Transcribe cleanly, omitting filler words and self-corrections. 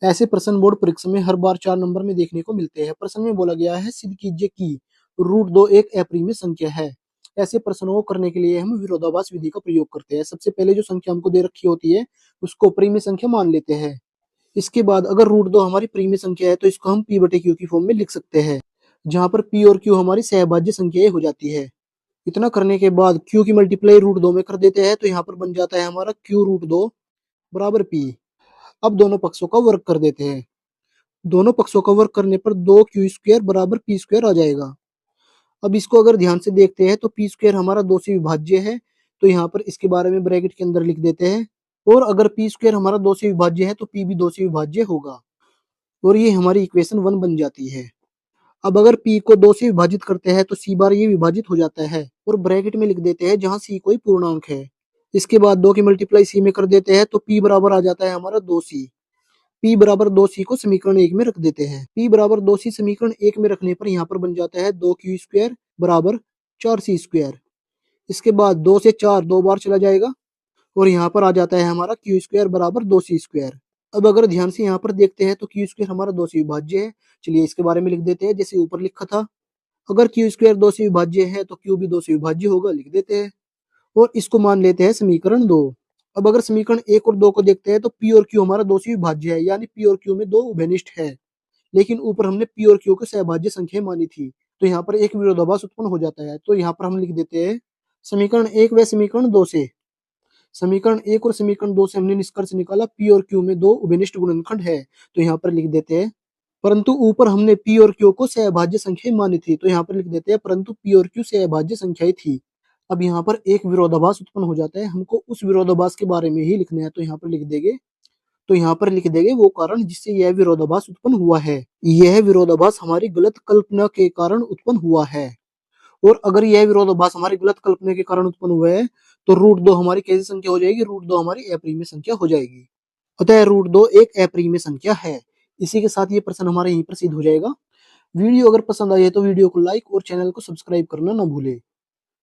ऐसे प्रश्न बोर्ड परीक्षा में हर बार 4 नंबर में देखने को मिलते हैं। प्रश्न में बोला गया है सिद्ध कीजिए कि √2 एक अपरिमेय संख्या है। ऐसे प्रश्नों को करने के लिए हम विरोधाभास विधि का प्रयोग करते हैं। सबसे पहले जो संख्या हमको दे रखी होती है उसको परिमेय संख्या मान लेते हैं। इसके बाद अगर √2 हमारी परिमेय संख्या है तो इसको हम p/q की फॉर्म में लिख सकते हैं, जहां पर p और q हमारी सहभाज्य संख्याएं हो जाती है। इतना करने के बाद q की मल्टीप्लाई √2 में कर देते हैं तो यहाँ पर बन जाता है हमारा q√2 बराबर p। अब दोनों पक्षों का वर्ग कर देते हैं। दोनों पक्षों का वर्ग करने पर 2q² बराबर p² आ जाएगा। अब इसको अगर ध्यान से देखते हैं तो p² हमारा 2 से विभाज्य है, तो यहाँ पर इसके बारे में ब्रैकेट के अंदर लिख देते हैं। और अगर p² हमारा 2 से विभाज्य है तो p भी 2 से विभाज्य होगा, और ये हमारी इक्वेशन 1 बन जाती है। अब अगर p को 2 से विभाजित करते हैं तो c बार ये विभाजित हो जाता है, और ब्रैकेट में लिख देते हैं जहां c कोई पूर्णांक है। इसके बाद 2 की मल्टीप्लाई c में कर देते हैं तो p बराबर आ जाता है हमारा 2c। p बराबर 2c को समीकरण 1 में रख देते हैं। p बराबर 2c समीकरण 1 में रखने पर यहाँ पर बन जाता है 2q² बराबर 4c²। इसके बाद 2 से 4 2 बार चला जाएगा, और यहाँ पर आ जाता है हमारा q² बराबर 2c²। अब अगर ध्यान से यहाँ पर देखते हैं तो q² हमारा 2 से विभाज्य है। चलिए इसके बारे में लिख देते हैं जैसे ऊपर लिखा था। अगर q² 2 से विभाज्य है तो q भी 2 से विभाज्य होगा, लिख देते हैं। और इसको मान लेते हैं समीकरण 2। अब अगर समीकरण 1 और 2 को देखते हैं तो p और q हमारा 2 से विभाज्य है, यानी p और q में 2 उभयनिष्ठ है। लेकिन ऊपर हमने p और q को सहभाज्य संख्या मानी थी, तो यहाँ पर एक विरोधाभास उत्पन्न हो जाता है। तो यहाँ पर हम लिख देते हैं समीकरण 1 व समीकरण 2 से। समीकरण 1 और समीकरण 2 से हमने निष्कर्ष निकाला p और q में 2 उभयनिष्ठ गुणनखंड है, तो यहाँ पर लिख देते हैं। परंतु ऊपर हमने p और q को सहभाज्य संख्या मानी थी, तो यहाँ पर लिख देते हैं परंतु p और q सहभाज्य संख्याएं थी। अब यहाँ पर एक विरोधाभास उत्पन्न हो जाता है, हमको उस विरोधाभास के बारे में ही लिखना है, तो यहाँ पर लिख देंगे वो कारण जिससे यह विरोधाभास उत्पन्न हुआ है। यह विरोधाभास हमारी गलत कल्पना के कारण उत्पन्न हुआ है। और अगर यह विरोधाभास हमारी गलत कल्पना के कारण उत्पन्न हुआ है तो √2 हमारी कैसी संख्या हो जाएगी? √2 हमारी अपरिमेय संख्या हो जाएगी। अतः √2 एक अपरिमेय संख्या है। इसी के साथ ये प्रश्न हमारा यहीं पर सिद्ध हो जाएगा। वीडियो अगर पसंद आए तो वीडियो को लाइक और चैनल को सब्सक्राइब करना ना भूले।